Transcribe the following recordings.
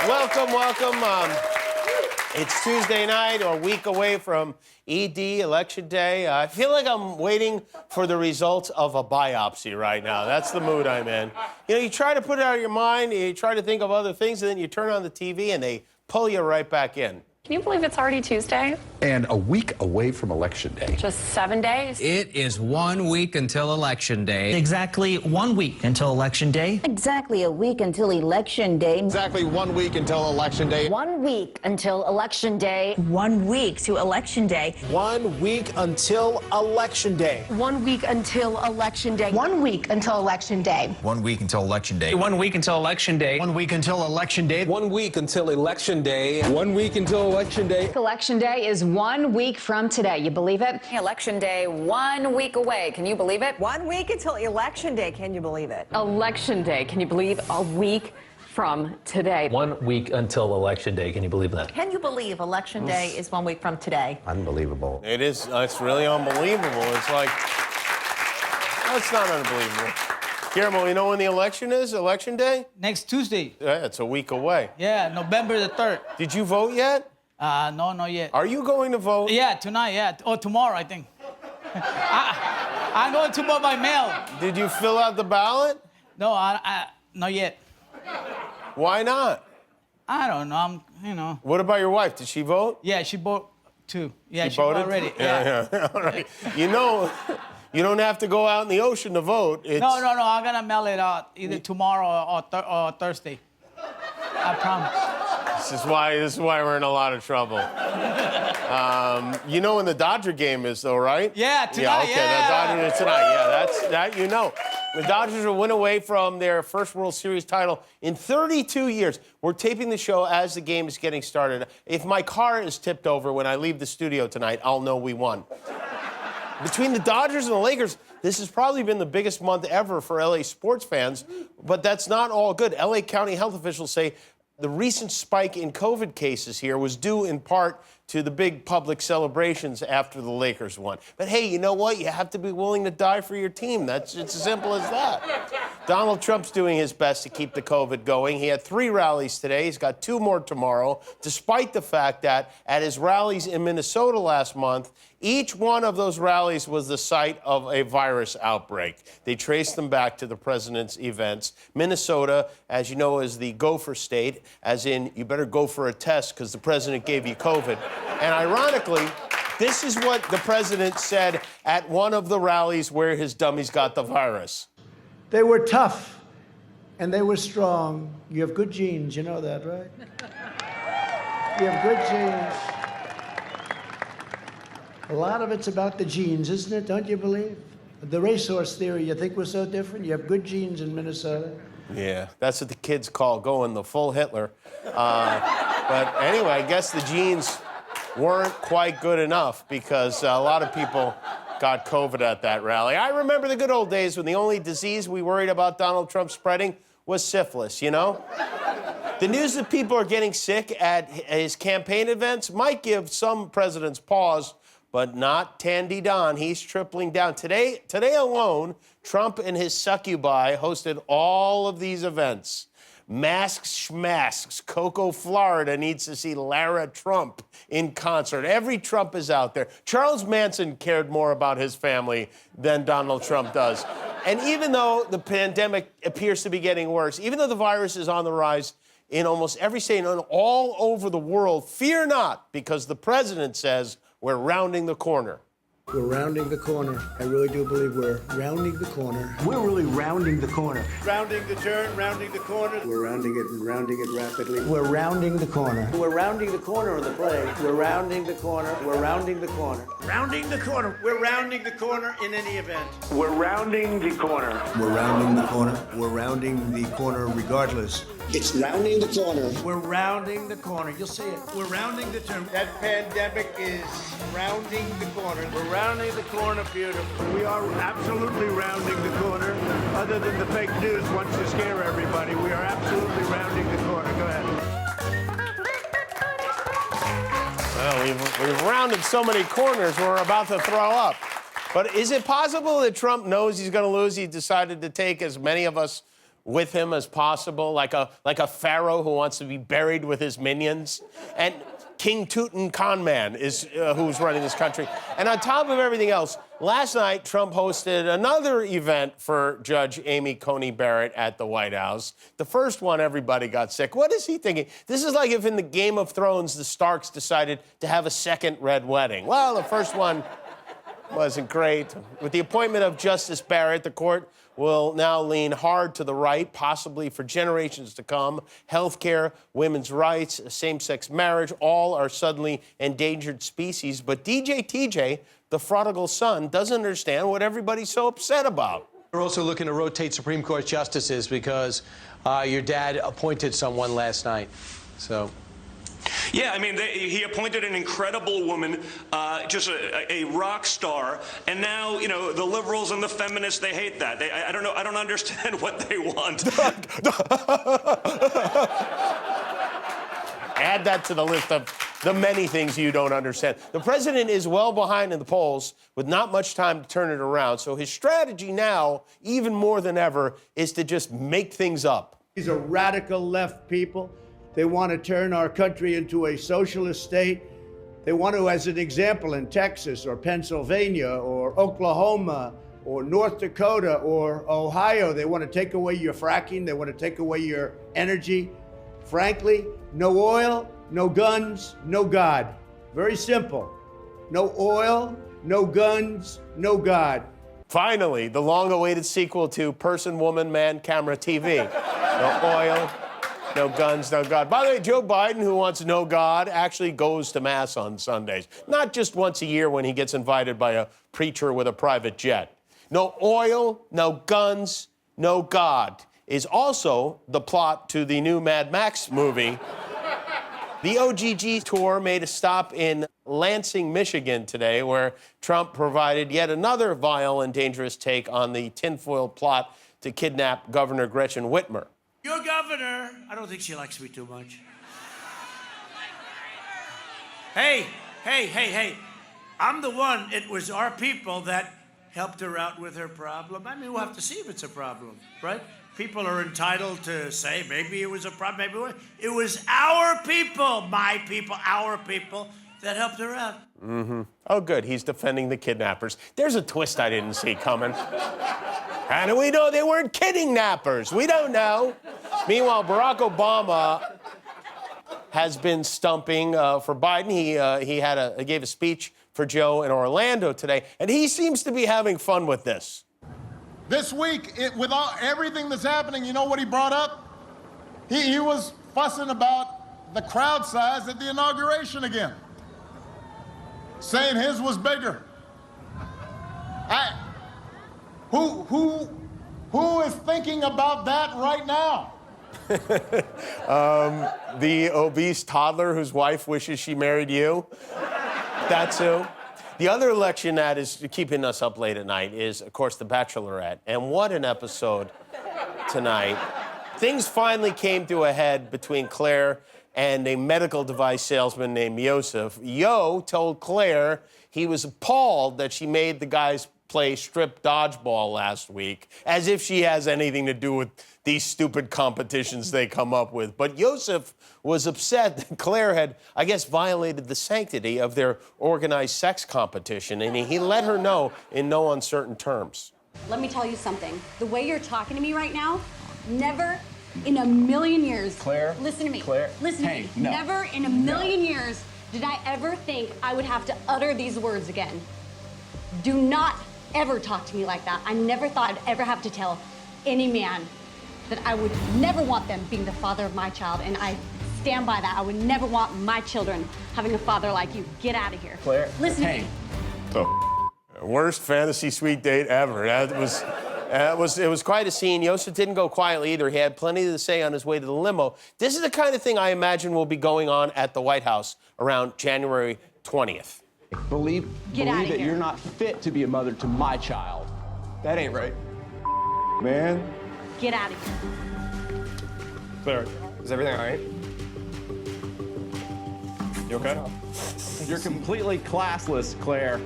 Welcome. It's Tuesday night, or a week away from ED, Election Day. I feel like I'm waiting for the results of a biopsy right now. That's the mood I'm in. You know, you try to put it out of your mind, you try to think of other things, and then you turn on the TV and they pull you right back in. Can you believe it's already Tuesday? And a week away from Election Day. Just 7 days? It is 1 week until Election Day. Exactly 1 week until Election Day. Exactly a week until Election Day. Exactly 1 week until Election Day. 1 week until Election Day. 1 week to Election Day. 1 week until Election Day. 1 week until Election Day. 1 week until Election Day. 1 week until Election Day. 1 week until Election Day. 1 week until Election Day. 1 week until Election Day. 1 week until Election Day. Election Day is 1 week from today. You believe it? Election Day 1 week away. Can you believe it? 1 week until Election Day. Can you believe it? Election Day. Can you believe a week from today? 1 week until Election Day. Can you believe that? Can you believe Election Day is 1 week from today? Unbelievable. It is. It's really unbelievable. It's like, no, it's not unbelievable. Kimmel, you know when the election is? Election Day? Next Tuesday. Yeah, it's a week away. Yeah, November the 3rd. Did you vote yet? No, not yet. Are you going to vote? Yeah, tonight, yeah. Or tomorrow, I think. I'm going to vote by mail. Did you fill out the ballot? No, not yet. Why not? I don't know. What about your wife? Did she vote? Yeah, she voted too. Yeah, she voted already. Yeah. All right. You know, you don't have to go out in the ocean to vote. No. I'm gonna mail it out either tomorrow or Thursday. I promise. This is why we're in a lot of trouble. You know when the Dodger game is, though, right? Yeah, tonight. Yeah, okay, yeah. the Dodgers are tonight. Yeah, that you know. The Dodgers will win away from their first World Series title in 32 years. We're taping the show as the game is getting started. If my car is tipped over when I leave the studio tonight, I'll know we won. Between the Dodgers and the Lakers, this has probably been the biggest month ever for LA sports fans, but that's not all good. LA County health officials say the recent spike in COVID cases here was due in part to the big public celebrations after the Lakers won. But hey, you know what? You have to be willing to die for your team. It's as simple as that. Donald Trump's doing his best to keep the COVID going. He had 3 rallies today. He's got 2 more tomorrow, despite the fact that at his rallies in Minnesota last month, each one of those rallies was the site of a virus outbreak. They traced them back to the president's events. Minnesota, as you know, is the gopher state, as in you better go for a test because the president gave you COVID. And ironically, this is what the president said at one of the rallies where his dummies got the virus. They were tough and they were strong. You have good genes, you know that, right? You have good genes. A lot of it's about the genes, isn't it? Don't you believe? The racehorse theory, you think we're so different? You have good genes in Minnesota. Yeah, that's what the kids call going the full Hitler. But anyway, I guess the genes weren't quite good enough because a lot of people got COVID at that rally. I remember the good old days when the only disease we worried about Donald Trump spreading was syphilis, you know? The news that people are getting sick at his campaign events might give some presidents pause, but not Tandy Don. He's tripling down. Today alone, Trump and his succubi hosted all of these events. Masks schmasks. Cocoa, Florida needs to see Lara Trump in concert. Every Trump is out there. Charles Manson cared more about his family than Donald Trump does. And even though the pandemic appears to be getting worse, even though the virus is on the rise in almost every state and all over the world, fear not, because the president says we're rounding the corner. We're rounding the corner. I really do believe we're rounding the corner. We're really rounding the corner. Rounding the turn, rounding the corner. We're rounding it and rounding it rapidly. We're rounding the corner. We're rounding the corner of the play. We're rounding the corner. We're rounding the corner. Rounding the corner. We're rounding the corner in any event. We're rounding the corner. We're rounding the corner. We're rounding the corner regardless. It's rounding the corner. We're rounding the corner. You'll see it. We're rounding the turn. That pandemic is rounding the corner. We're rounding the corner, beautiful. We are absolutely rounding the corner. Other than the fake news wants to scare everybody, we are absolutely rounding the corner. Go ahead. Well, we've rounded so many corners, we're about to throw up. But is it possible that Trump knows he's going to lose? He decided to take, as many of us with him as possible, like a pharaoh who wants to be buried with his minions. And King Tutankhamun is who's running this country. And on top of everything else, last night Trump hosted another event for Judge Amy Coney Barrett at the White House. The first one, everybody got sick. What is he thinking? This is like if in the Game of Thrones, the Starks decided to have a second red wedding. Well, the first one wasn't great. With the appointment of Justice Barrett, the court will now lean hard to the right, possibly for generations to come. Healthcare, women's rights, same-sex marriage, all are suddenly endangered species. But DJ TJ, the prodigal son, doesn't understand what everybody's so upset about. We're also looking to rotate Supreme Court justices because your dad appointed someone last night. So. Yeah, I mean, he appointed an incredible woman, just a rock star, and now, you know, the liberals and the feminists, they hate that. I don't know, I don't understand what they want. Add that to the list of the many things you don't understand. The president is well behind in the polls with not much time to turn it around, so his strategy now, even more than ever, is to just make things up. These are radical left people. They want to turn our country into a socialist state. They want to, as an example, in Texas or Pennsylvania or Oklahoma or North Dakota or Ohio, they want to take away your fracking. They want to take away your energy. Frankly, no oil, no guns, no God. Very simple. No oil, no guns, no God. Finally, the long-awaited sequel to Person, Woman, Man, Camera, TV. No oil, no guns, no God. By the way, Joe Biden, who wants no God, actually goes to Mass on Sundays. Not just once a year when he gets invited by a preacher with a private jet. No oil, no guns, no God is also the plot to the new Mad Max movie. The OGG tour made a stop in Lansing, Michigan today, where Trump provided yet another vile and dangerous take on the tinfoil plot to kidnap Governor Gretchen Whitmer. Your governor, I don't think she likes me too much. Hey, I'm the one, it was our people that helped her out with her problem. I mean, we'll have to see if it's a problem, right? People are entitled to say maybe it was a problem, maybe it wasn't. It was our people, my people, our people that helped her out. Mm-hmm. Oh, good, he's defending the kidnappers. There's a twist I didn't see coming. How do we know they weren't kidnappers? We don't know. Meanwhile, Barack Obama has been stumping for Biden. He gave a speech for Joe in Orlando today, and he seems to be having fun with this. This week, with everything that's happening, you know what he brought up? He was fussing about the crowd size at the inauguration again, saying his was bigger. Who is thinking about that right now? The obese toddler whose wife wishes she married you. That's who. The other election that is keeping us up late at night is, of course, The Bachelorette. And what an episode tonight. Things finally came to a head between Claire and a medical device salesman named Yosef. Yo told Claire he was appalled that she made the guys play strip dodgeball last week, as if she has anything to do with these stupid competitions they come up with. But Yosef was upset that Claire had, I guess, violated the sanctity of their organized sex competition, and he let her know in no uncertain terms. Let me tell you something. The way you're talking to me right now, never in a million years. Claire? Listen to me. Claire? Listen to me. No. Never in a million years did I ever think I would have to utter these words again. Do not ever talk to me like that. I never thought I'd ever have to tell any man that I would never want them being the father of my child, and I stand by that. I would never want my children having a father like you. Get out of here. Claire, listen to me. The worst fantasy suite date ever. It was quite a scene. Yosef didn't go quietly either. He had plenty to say on his way to the limo. This is the kind of thing I imagine will be going on at the White House around January 20th. Believe outta that here. you're not fit to be a mother to my child. That ain't right. Man. Get out of here. Claire, is everything all right? You okay? You're completely classless, Claire.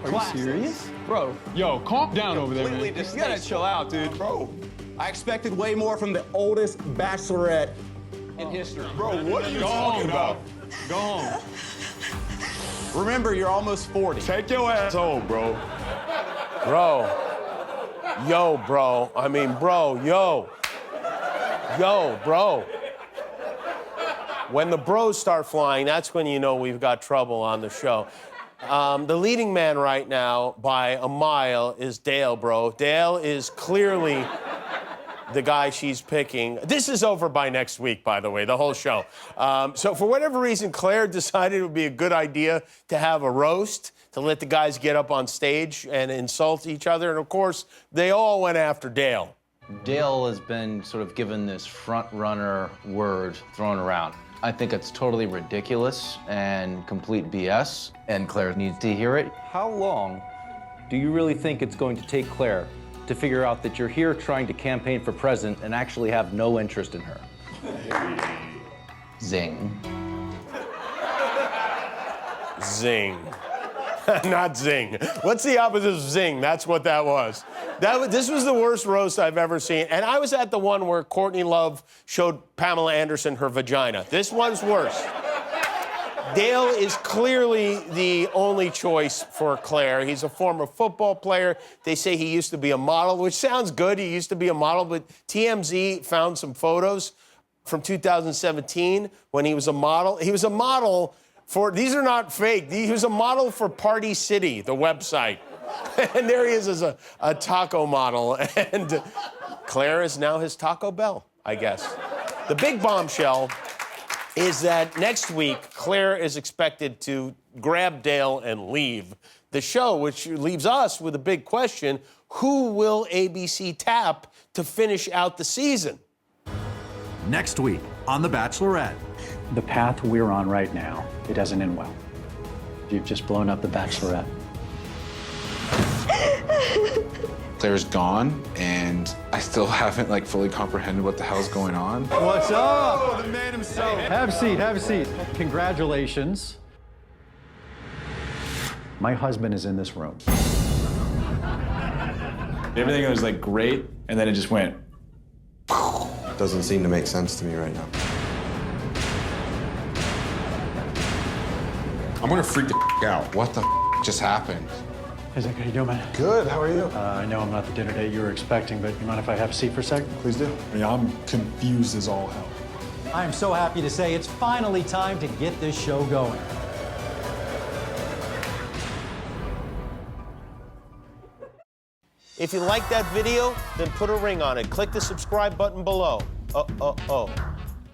Are you serious? Bro, Yo, calm down over there, man. You gotta chill out, dude. Bro, I expected way more from the oldest Bachelorette in history. Bro, what are you talking about? Go home. Remember, you're almost 40. Take your ass home, bro. Bro. Yo, bro. I mean, bro, yo. Yo, bro. When the bros start flying, that's when you know we've got trouble on the show. The leading man right now, by a mile, is Dale, bro. Dale is clearly the guy she's picking. This is over by next week, by the way, the whole show. So for whatever reason, Claire decided it would be a good idea to have a roast, to let the guys get up on stage and insult each other. And of course, they all went after Dale. Dale has been sort of given this front runner word thrown around. I think it's totally ridiculous and complete BS, and Claire needs to hear it. How long do you really think it's going to take Claire to figure out that you're here trying to campaign for president and actually have no interest in her? Zing. Zing. Not zing. What's the opposite of zing? That's what that was. This was the worst roast I've ever seen. And I was at the one where Courtney Love showed Pamela Anderson her vagina. This one's worse. Dale is clearly the only choice for Claire. He's a former football player. They say he used to be a model, which sounds good. He used to be a model, but TMZ found some photos from 2017 when he was a model. He was a model for, these are not fake, he was a model for Party City, the website. And there he is as a taco model. And Claire is now his Taco Bell, I guess. The big bombshell is that next week, Claire is expected to grab Dale and leave the show, which leaves us with a big question: who will ABC tap to finish out the season? Next week on The Bachelorette. The path we're on right now, it doesn't end well. You've just blown up The Bachelorette. Claire's gone, and I still haven't fully comprehended what the hell's going on. What's up? Oh, the man himself. Have a seat, have a seat. Congratulations. My husband is in this room. Everything was great, and then it just went. Doesn't seem to make sense to me right now. I'm gonna freak the out. What the just happened? Hey, Zach, how you doing, man? Good, how are you? I know I'm not the dinner date you were expecting, but you mind if I have a seat for a second? Please do. I'm confused as all hell. I am so happy to say it's finally time to get this show going. If you like that video, then put a ring on it. Click the subscribe button below.